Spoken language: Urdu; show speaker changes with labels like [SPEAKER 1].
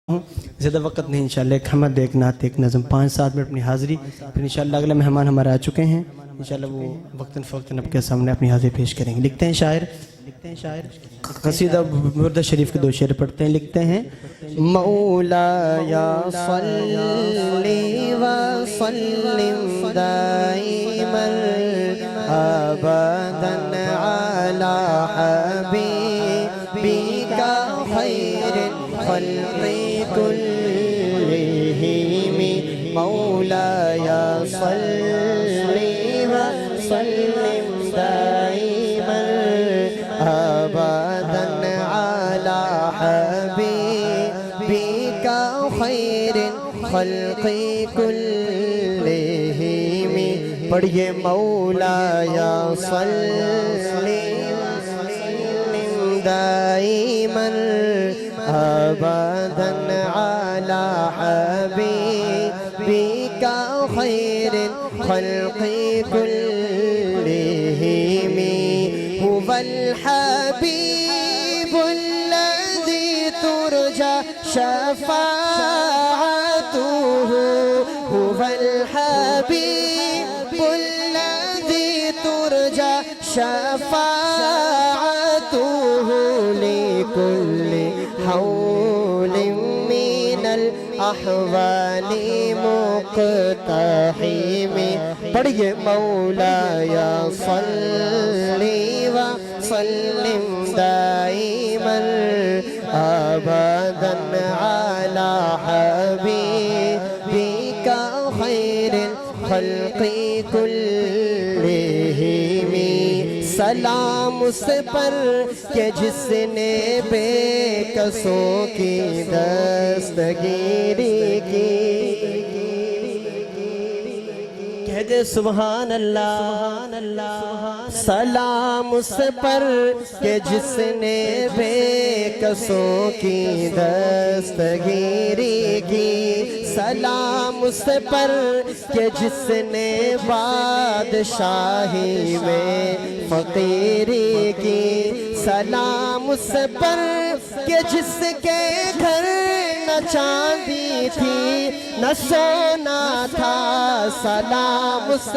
[SPEAKER 1] زیادہ وقت نہیں انشاءاللہ ایک حمد ایک نعت ایک نظم 5-7 منٹ اپنی حاضری پھر انشاءاللہ اگلا مہمان ہمارے آ چکے ہیں انشاءاللہ وہ وقتاً فوقتاً آپ کے سامنے اپنی حاضری پیش کریں گے۔ لکھتے ہیں شاعر قصیدہ بردہ شریف کے 2 شعر پڑھتے ہیں۔ لکھتے ہیں مولایا صلی وسلم دائما ابدا علی حبیبک خیر الخلق كلهم مولایا صلی وسلم دائما ابدا علی حبیبک خیر الخلق كلهم پڑھیے مولایا صلی وسلم دائما ابدا علی حبیبک خیر الخلق كلهم هو الحبیب الذی ترجى شفاعته هو الحبیب الذی ترجى شفاعته لكل حول من الأحوال مقتحم پڑھیے مولایا صلی وسلم دائما ابدا علی حبیبک خیر الخلق كلهم سلام اس پر کہ جس نے بے کسوں کی دستگیری کی کہہ دے سبحان اللہ سلام اس پر کہ جس نے بے کسوں کی دستگیری کی سلام اس پر کہ جس نے بادشاہی میں فقیری کی سلام اس پر کہ جس کے گھر نہ چاندی تھی نہ سونا تھا سلام اس